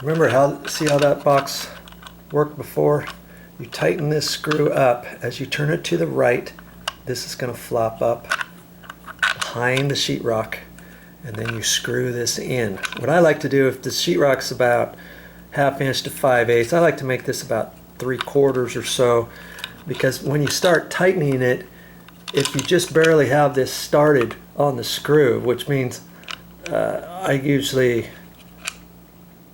Remember see how that box worked before? You tighten this screw up. As you turn it to the right, this is going to flop up behind the sheetrock, and then you screw this in. What I like to do, if the sheetrock's about 1/2 inch to 5/8, I like to make this about 3/4 or so, because when you start tightening it, if you just barely have this started on the screw, which means I usually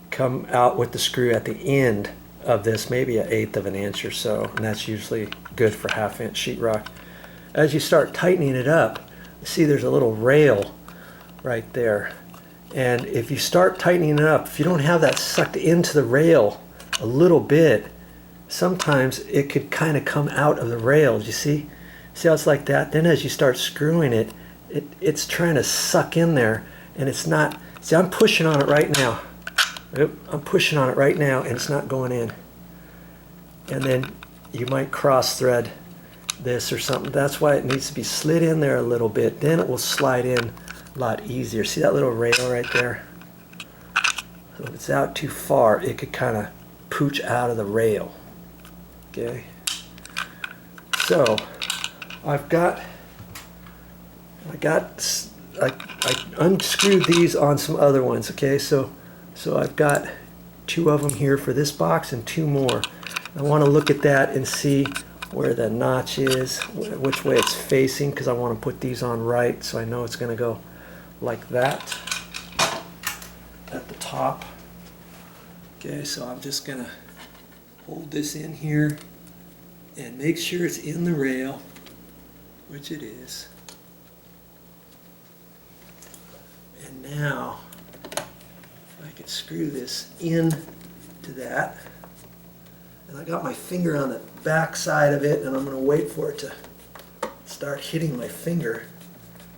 come out with the screw at the end of this, maybe 1/8 of an inch or so, and that's usually good for 1/2 inch sheetrock. As you start tightening it up, see there's a little rail right there, and if you start tightening it up, if you don't have that sucked into the rail a little bit, sometimes it could kind of come out of the rail. You see how it's like that? Then as you start screwing it, it's trying to suck in there, and it's not. See, I'm pushing on it right now. I'm pushing on it right now, and it's not going in. And then you might cross thread this or something. That's why it needs to be slid in there a little bit. Then it will slide in a lot easier. See that little rail right there? So if it's out too far, it could kind of pooch out of the rail. Okay. So I unscrewed these on some other ones. Okay, so I've got 2 of them here for this box and 2 more. I want to look at that and see where the notch is, which way it's facing, because I want to put these on right, so I know it's going to go like that at the top. Okay, so I'm just going to hold this in here and make sure it's in the rail, which it is. And now I could screw this in to that, and I got my finger on the back side of it, and I'm going to wait for it to start hitting my finger,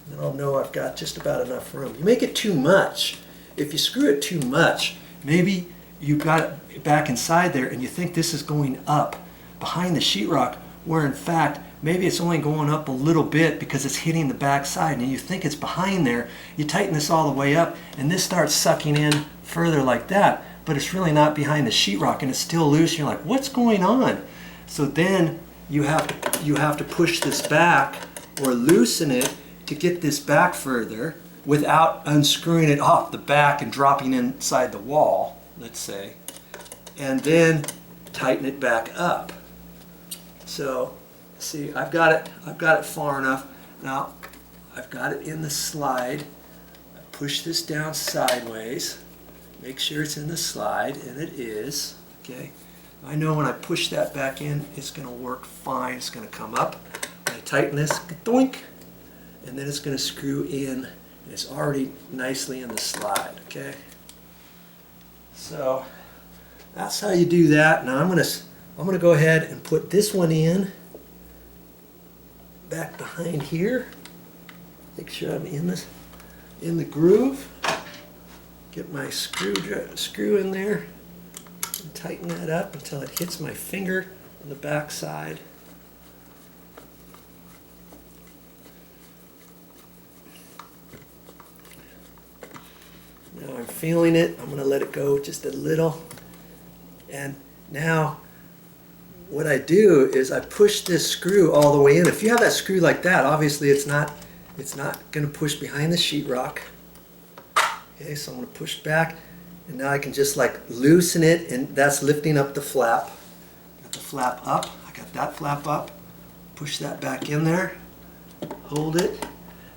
and then I'll know I've got just about enough room. You make it too much. If you screw it too much, maybe you got it back inside there and you think this is going up behind the sheetrock, where in fact maybe it's only going up a little bit because it's hitting the back side, and you think it's behind there. You tighten this all the way up, and this starts sucking in further like that, but it's really not behind the sheetrock, and it's still loose. You're like, what's going on? So then you have to push this back or loosen it to get this back further without unscrewing it off the back and dropping inside the wall, let's say, and then tighten it back up. So see, I've got it far enough. Now I've got it in the slide. I push this down sideways. Make sure it's in the slide, and it is. Okay. I know when I push that back in, it's going to work fine. It's going to come up. I tighten this, doink, and then it's going to screw in. And it's already nicely in the slide. Okay. So that's how you do that. Now I'm going to go ahead and put this one in back behind here. Make sure I'm in the groove. Get my screw in there and tighten that up until it hits my finger on the back side. Now I'm feeling it. I'm going to let it go just a little. And now what I do is I push this screw all the way in. If you have that screw like that, obviously it's not going to push behind the sheetrock. Okay, so I'm going to push back, and now I can just like loosen it, and that's lifting up the flap. Got the flap up. I got that flap up. Push that back in there. Hold it.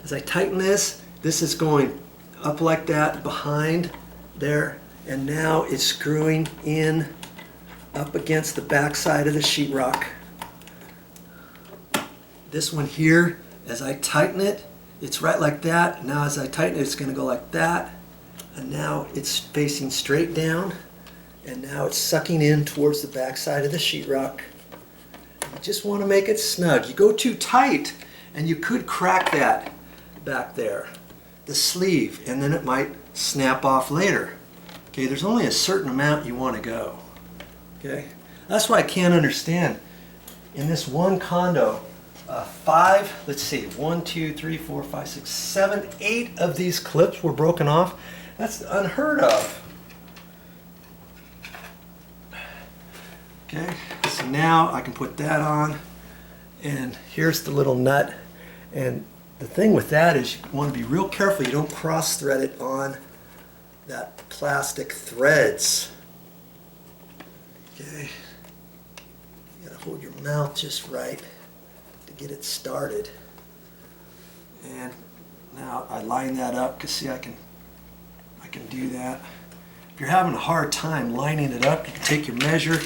As I tighten this, this is going up like that behind there, and now it's screwing in up against the back side of the sheetrock. This one here, as I tighten it, it's right like that. Now as I tighten it, it's going to go like that. And now it's facing straight down, and now it's sucking in towards the back side of the sheetrock. You just want to make it snug. You go too tight, and you could crack that back there, the sleeve, and then it might snap off later. Okay, there's only a certain amount you want to go. Okay, that's why I can't understand. In this one condo, 5, let's see, 1, 2, 3, 4, 5, 6, 7, 8 of these clips were broken off. That's unheard of. Okay, so now I can put that on, and here's the little nut. And the thing with that is you want to be real careful you don't cross thread it on that plastic threads. Okay, you gotta hold your mouth just right to get it started. And now I line that up because see I can do that. If you're having a hard time lining it up, you can take your measure.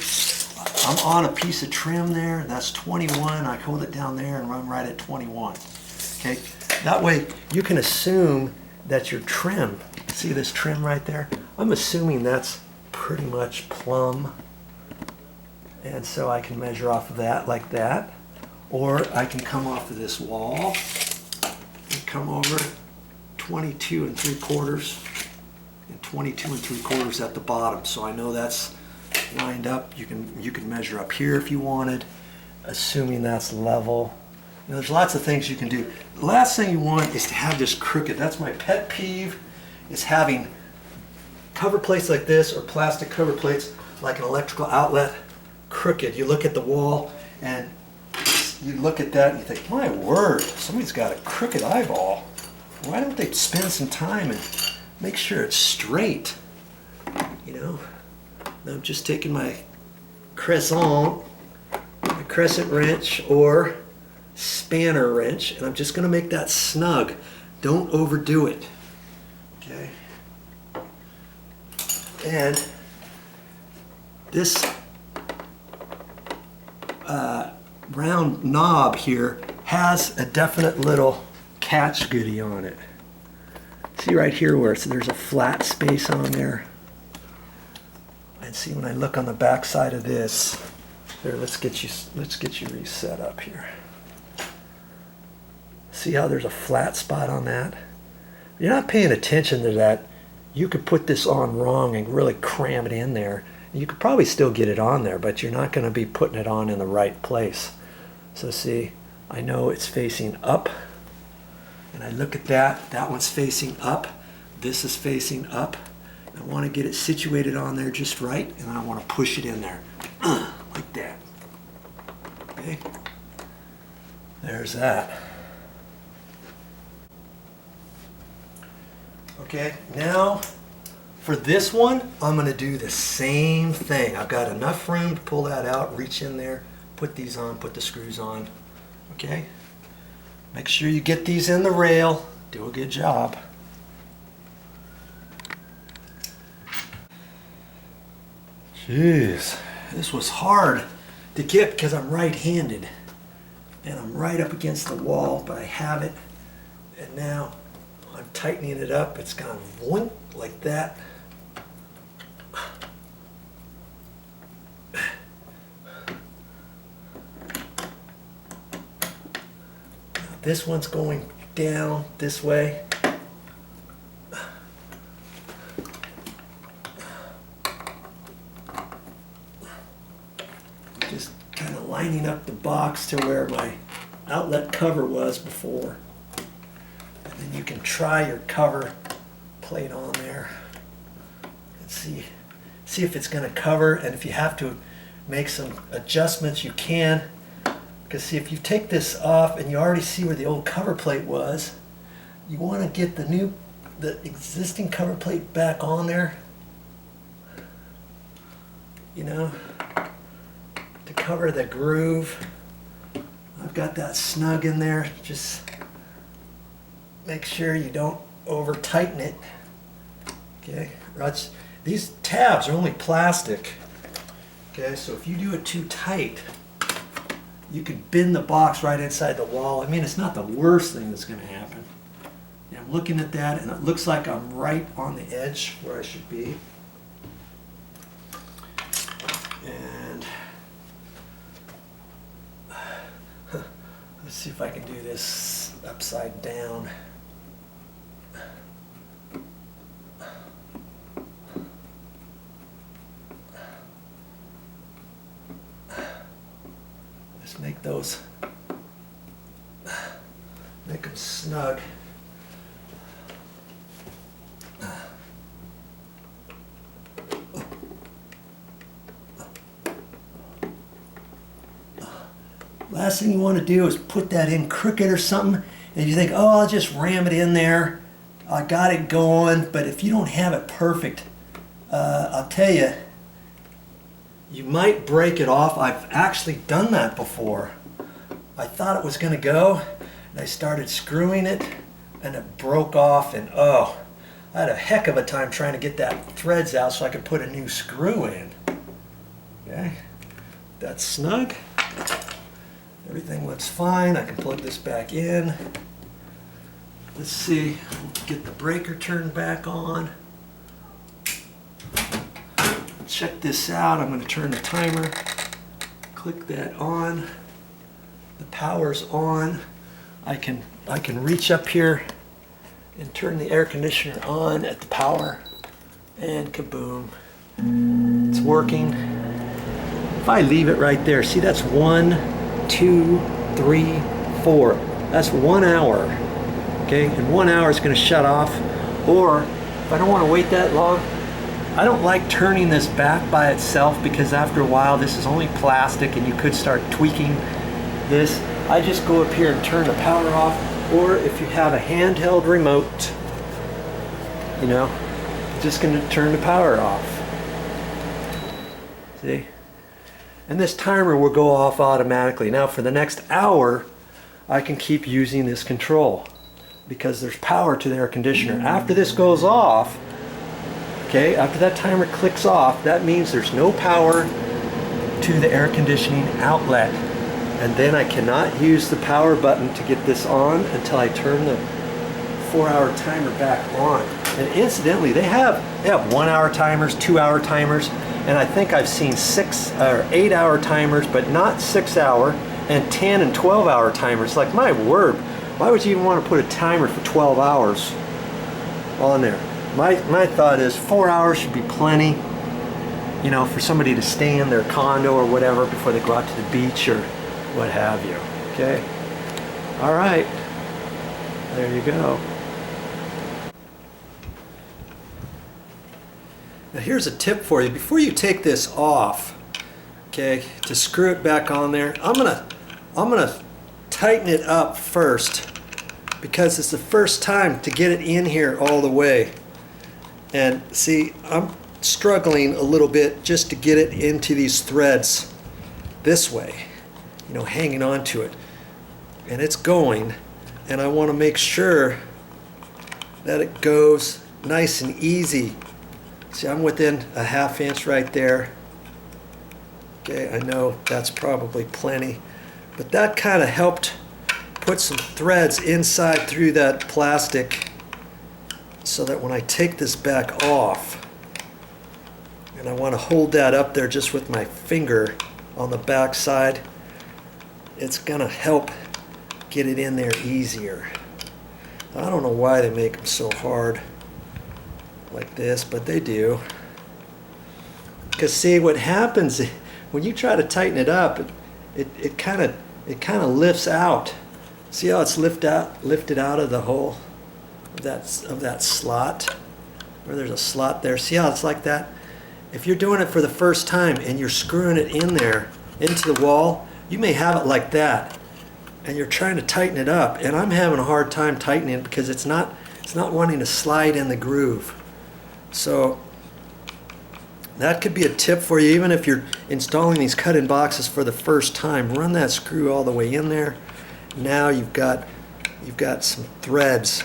I'm on a piece of trim there, that's 21. I hold it down there and run right at 21. Okay, that way you can assume that your trim, see this trim right there? I'm assuming that's pretty much plumb. And so I can measure off of that like that. Or I can come off of this wall and come over 22 3/4 and 22 3/4 at the bottom. So I know that's lined up. You can measure up here if you wanted, assuming that's level. You know, there's lots of things you can do. The last thing you want is to have this crooked. That's my pet peeve, is having cover plates like this or plastic cover plates like an electrical outlet crooked. You look at the wall and you look at that and you think, my word, somebody's got a crooked eyeball. Why don't they spend some time and make sure it's straight? You know? I'm just taking my crescent wrench or spanner wrench, and I'm just going to make that snug. Don't overdo it. Okay. And this round knob here has a definite little catch goodie on it. See right here where there's a flat space on there. And see when I look on the back side of this, there, let's get you reset up here. See how there's a flat spot on that? If you're not paying attention to that, you could put this on wrong and really cram it in there. You could probably still get it on there, but you're not going to be putting it on in the right place. So see, I know it's facing up, and I look at that, that one's facing up, this is facing up. I want to get it situated on there just right, and I want to push it in there, like that. Okay, there's that. Okay, now for this one, I'm going to do the same thing. I've got enough room to pull that out, reach in there, put these on, put the screws on. Okay, make sure you get these in the rail. Do a good job. Jeez, this was hard to get because I'm right-handed and I'm right up against the wall, but I have it, and now I'm tightening it up. It's gone voink like that. Now this one's going down this way. Just kind of lining up the box to where my outlet cover was before. And then you can try your cover plate on there and see if it's going to cover, and if you have to make some adjustments you can, because see, if you take this off and you already see where the old cover plate was, you want to get the existing cover plate back on there, you know, to cover the groove. I've got that snug in there. Just make sure you don't over tighten it. Okay, these tabs are only plastic. Okay, so if you do it too tight, you could bend the box right inside the wall. I mean, it's not the worst thing that's going to happen. And I'm looking at that, and it looks like I'm right on the edge where I should be. And let's see if I can do this upside down. Just make them snug. Last thing you want to do is put that in crooked or something, and you think, oh, I'll just ram it in there. I got it going, but if you don't have it perfect, I'll tell you, you might break it off. I've actually done that before. I thought it was going to go, and I started screwing it, and it broke off, and oh, I had a heck of a time trying to get that threads out so I could put a new screw in. Okay, that's snug. Everything looks fine. I can plug this back in. Let's see, get the breaker turned back on. Check this out. I'm going to turn the timer. Click that on. The power's on. I can reach up here and turn the air conditioner on at the power, and kaboom, it's working. If I leave it right there, see, that's 1, 2, 3, 4. That's 1 hour. Okay, and 1 hour is going to shut off. Or if I don't want to wait that long, I don't like turning this back by itself, because after a while this is only plastic and you could start tweaking this. I just go up here and turn the power off, or if you have a handheld remote, you know, just going to turn the power off. See? And this timer will go off automatically. Now for the next hour, I can keep using this control because there's power to the air conditioner. After this goes off, okay, after that timer clicks off, that means there's no power to the air conditioning outlet. And then I cannot use the power button to get this on until I turn the 4-hour timer back on. And incidentally, they have 1-hour timers, 2-hour timers, and I think I've seen 6 or 8-hour timers, but not 6-hour, and 10 and 12-hour timers. Like, my word, why would you even want to put a timer for 12 hours on there? My thought is 4 hours should be plenty, you know, for somebody to stay in their condo or whatever before they go out to the beach or what have you. Okay? All right. There you go. Now here's a tip for you. Before you take this off, okay, to screw it back on there, I'm gonna tighten it up first, because it's the first time to get it in here all the way. And see, I'm struggling a little bit just to get it into these threads this way, you know, hanging on to it. And it's going, and I want to make sure that it goes nice and easy. See, I'm within a 1/2 inch right there. Okay, I know that's probably plenty, but that kind of helped put some threads inside through that plastic, so that when I take this back off, and I want to hold that up there just with my finger on the back side, it's gonna help get it in there easier. I don't know why they make them so hard like this, but they do. Because see, what happens when you try to tighten it up, it kind of lifts out. See how it's lifted out of the hole of that slot, where there's a slot there. See how it's like that? If you're doing it for the first time and you're screwing it in there into the wall, you may have it like that, and you're trying to tighten it up, and I'm having a hard time tightening it because it's not wanting to slide in the groove. So that could be a tip for you, even if you're installing these cut-in boxes for the first time. Run that screw all the way in there. Now you've got some threads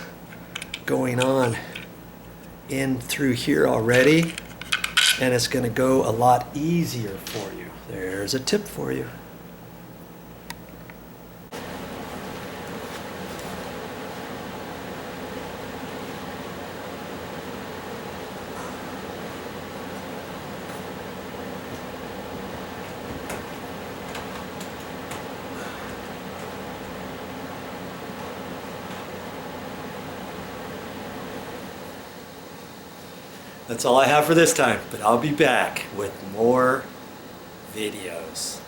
going on in through here already, and it's going to go a lot easier for you. There's a tip for you. That's all I have for this time, but I'll be back with more videos.